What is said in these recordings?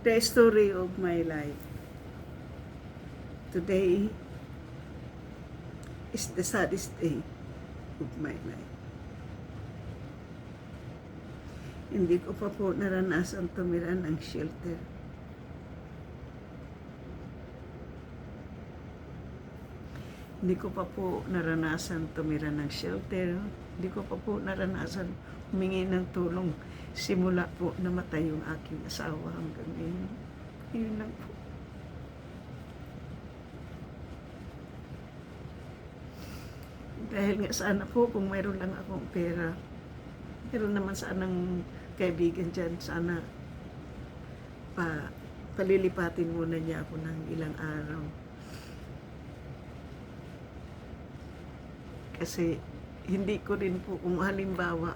The story of my life. Today is the saddest day of my life. Hindi ko pa po naranasan tumira ng shelter. Hindi ko pa po naranasan tumira ng shelter. Hindi ko pa po naranasan humingi ng tulong simula po namatay yung aking asawa hanggang ngayon. Yun lang po. Dahil nga sana po kung mayroon lang akong pera, meron naman sanang kaibigan dyan, sana palilipatin muna niya ako ng ilang araw. Kasi hindi ko rin po, kung halimbawa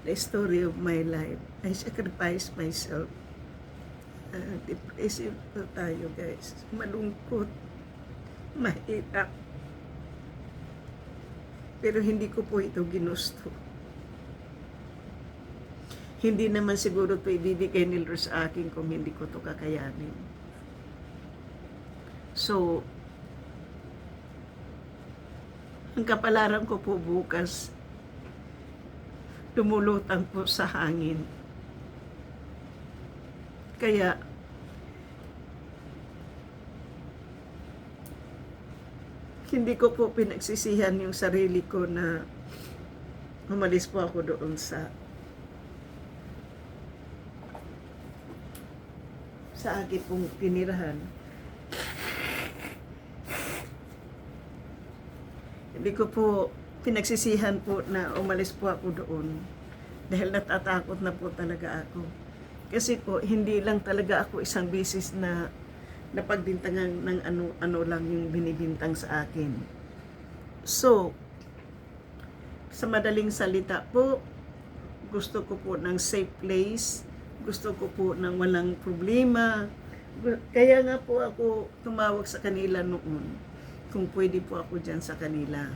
the story of my life, I sacrificed myself. Depressive po tayo, guys. Malungkot, mahirap. Pero hindi ko po ito ginusto. Hindi naman siguro ito ibibigay ni Lord sa akin kung hindi ko ito kakayanin. So, ang kapalaran ko po bukas, lumulutang po sa hangin. Kaya, hindi ko po pinagsisihan yung sarili ko na umalis po ako doon sa akin pong tinirahan. Hindi ko po pinagsisihan po na umalis po ako doon dahil natatakot na po talaga ako. Kasi po, hindi lang talaga ako isang bisis na napagbintangan ng ano lang yung binibintang sa akin. So, sa madaling salita po, gusto ko po ng safe place, gusto ko po ng walang problema. Kaya nga po ako tumawag sa kanila noon, kung pwede po ako dyan sa kanila.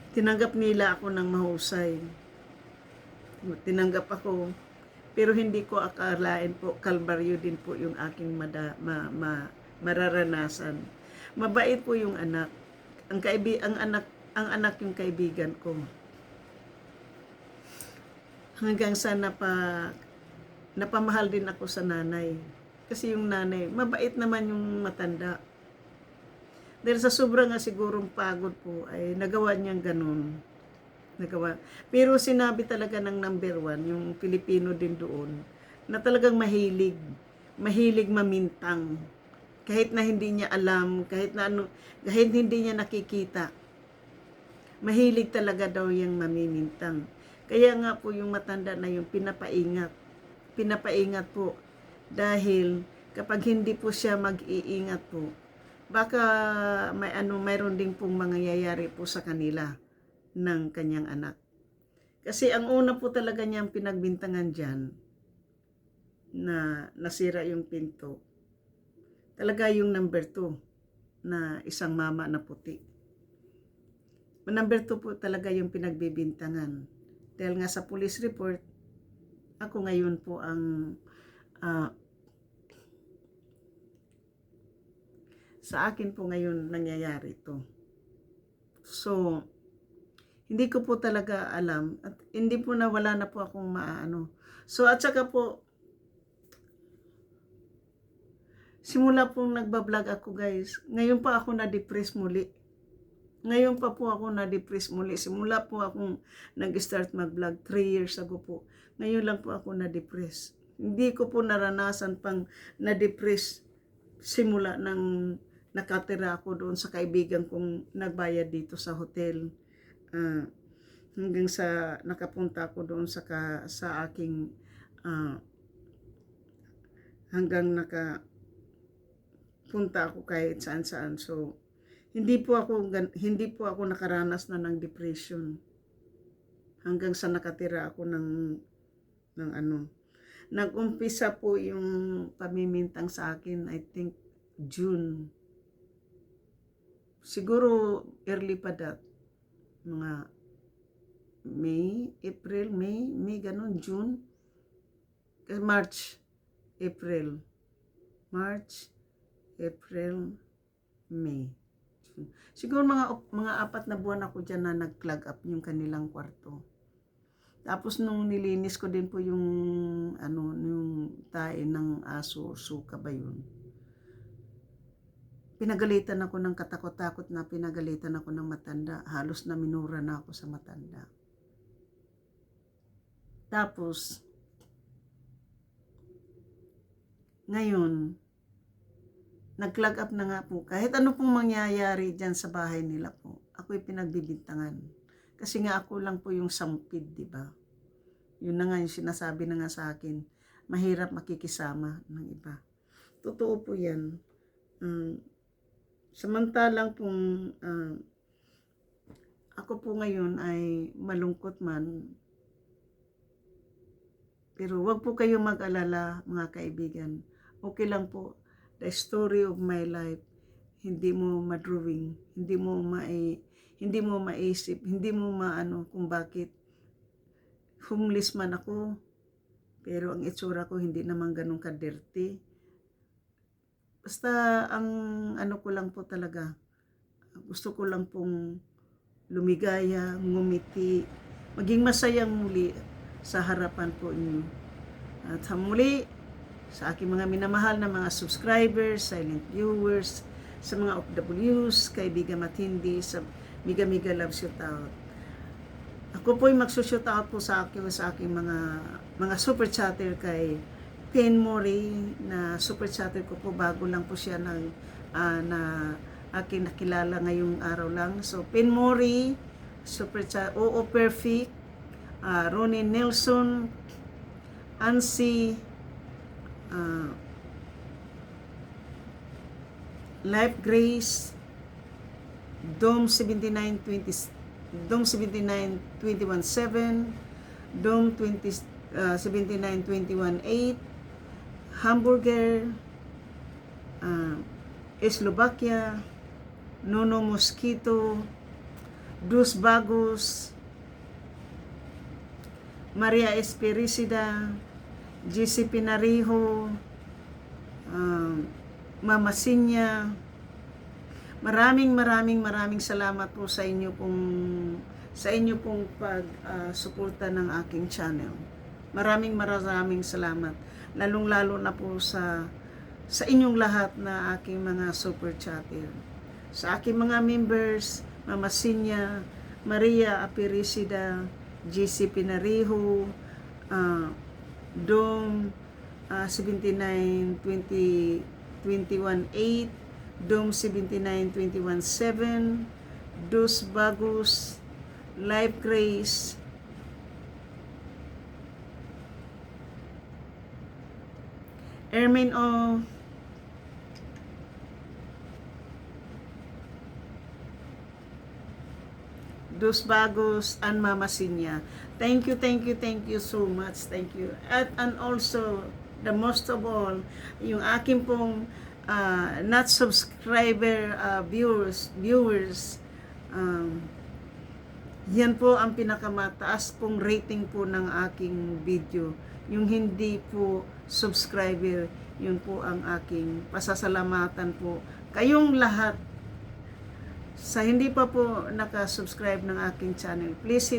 Tinanggap nila ako ng mahusay. Tinanggap ako, pero hindi ko akalain po, kalbaryo din po yung aking mararanasan. Mabait po yung anak. Ang anak yung kaibigan ko. Hanggang sa napamahal din ako sa nanay. Kasi yung nanay, mabait naman yung matanda. Dahil sa sobrang nga sigurong pagod po, ay nagawa niyang ganun. Pero sinabi talaga ng number 1, yung Pilipino din doon, na talagang mahilig mamintang. Kahit na hindi niya alam, kahit hindi niya nakikita. Mahilig talaga daw yung mamimintang. Kaya nga po yung matanda na yung pinapaingat po. Dahil kapag hindi po siya mag-iingat po, baka mayroon din pong mangyayari po sa kanila ng kanyang anak. Kasi ang una po talaga niyang pinagbintangan dyan, na nasira yung pinto, talaga yung number 2, na isang mama na puti. Number 2 po talaga yung pinagbibintangan. Dahil nga sa police report, ako ngayon po ang sa akin po ngayon nangyayari ito. So, hindi ko po talaga alam at hindi po wala na po akong maano. So, at saka po, simula pong nagbablog ako, guys, ngayon pa ako na-depress muli. Ngayon pa po ako na-depress muli. Simula po akong nag-start mag-vlog 3 years ago po. Ngayon lang po ako na-depress. Hindi ko po naranasan pang na-depress simula ng nakatira ako doon sa kaibigan kong nagbayad dito sa hotel. Hanggang sa nakapunta ako doon sa aking hanggang nakapunta ako kahit saan-saan. So, hindi po ako nakaranas na ng depression hanggang sa nakatira ako ng nag-umpisa po yung pamimintang sa akin, I think June. Siguro early pa that, mga May, April, May, ganun, June, March, April, March, April, May. Siguro mga 4 na buwan ako dyan na nag-clog up yung kanilang kwarto. Tapos nung nilinis ko din po yung yung tae ng aso, suka ba yun? Pinagalitan ako ng katakot-takot na pinagalitan ako ng matanda. Halos na minura na ako sa matanda. Tapos, ngayon, nag-clog up na nga po. Kahit ano pong mangyayari dyan sa bahay nila po, ako'y pinagbibintangan. Kasi nga ako lang po yung sampid, di ba? Yun na nga yung sinasabi na nga sa akin, mahirap makikisama ng iba. Totoo po yan. Samantalang pong ako po ngayon ay malungkot man, pero wag po kayong mag-alala mga kaibigan. Okay lang po. The story of my life, hindi mo ma-drawing, hindi mo maisip, hindi mo maano kung bakit homeless man ako, pero ang itsura ko hindi naman ganun ka-dirty. Basta ang ano ko lang po talaga, gusto ko lang pong lumigaya, ngumiti, maging masayang muli sa harapan po inyo. At muli, sa aking mga minamahal na mga subscribers, silent viewers, sa mga OFWs, kaibigan matindi, sa Miga Miga Love Shootout. Ako po'y magsushoot out po sa aking mga super chatter kay Pen Mori, na super chatter ko po, bago lang po siya na aking nakilala ngayong araw lang. So Pen Mori, super chat, Oo Perfect, Ronnie Nelson, Ansi, Life Grace, Dome 7921 7, Dome 7921 8, Hamburger, Slovakia, Nono Mosquito, Dus Bagus, Maria Espericida, GC Pinariho, Mama Sinya. Maraming salamat po sa inyo pong pag-suporta ng aking channel. Maraming salamat. Lalong-lalo na po sa inyong lahat na aking mga super chatter. Sa aking mga members, Mama Sinya, Maria Apericida, GC Pinariho, Dome 7921 8, Dome 7921 7, Dus Bagus, Life Grace, Ermin O, Dus Bagus, and Mama Sinya. Thank you so much. Thank you. And also, the most of all, yung aking pong not subscriber viewers, yan po ang pinakamataas pong rating po ng aking video. Yung hindi po subscriber, yun po ang aking pasasalamatan po. Kayong lahat, sa hindi pa po naka-subscribe ng aking channel, please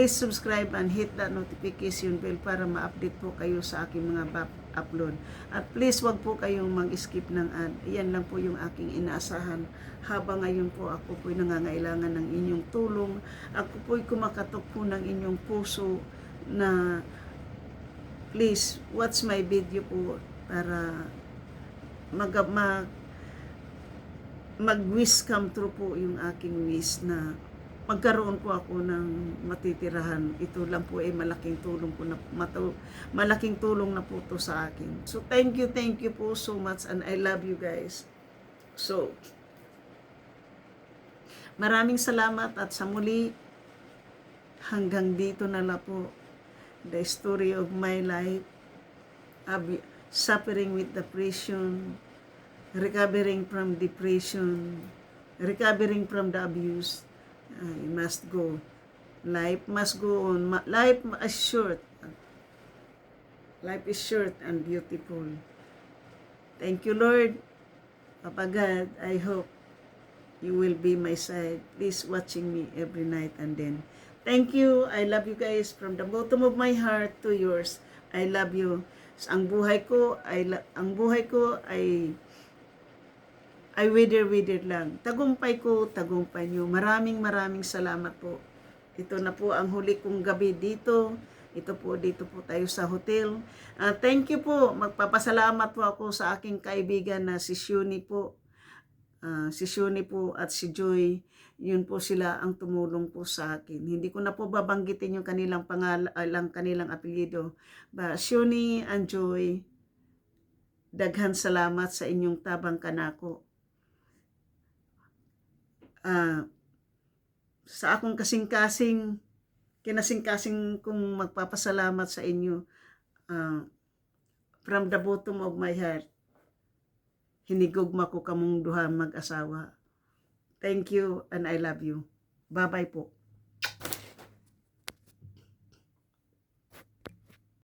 subscribe and hit that notification bell para ma-update po kayo sa aking mga upload. At please wag po kayong mag-skip ng ad. Iyan lang po yung aking inaasahan habang ngayon po ako po'y nangangailangan ng inyong tulong. Ako po'y kumakatok po ng inyong puso na please watch my video po para mag-wish come true po yung aking wish na magkaroon po ako ng matitirahan. Ito lang po ay malaking tulong po malaking tulong na po to sa akin. So thank you po so much, and I love you guys. So maraming salamat, at sa muli, hanggang dito na lang po the story of my life, suffering with depression, recovering from depression, recovering from the abuse. I must go. Life must go on. Life is short. Life is short and beautiful. Thank you, Lord. Papa God, I hope you will be my side. Please watching me every night and then. Thank you. I love you guys from the bottom of my heart to yours. I love you. Ang buhay ko ay wither lang. Tagumpay ko, tagumpay nyo. Maraming salamat po. Ito na po ang huli kong gabi dito. Dito po tayo sa hotel. Thank you po. Magpapasalamat po ako sa aking kaibigan na si Shuni po. Si Shuni po at si Joy. Yun po sila ang tumulong po sa akin. Hindi ko na po babanggitin yung kanilang kanilang apelyido. Shuni and Joy, daghan salamat sa inyong tabang kanako. Sa akong kinasing-kasing kong magpapasalamat sa inyo from the bottom of my heart. Hinigugma ko kamong duha mag-asawa. Thank you and I love you. Bye-bye po.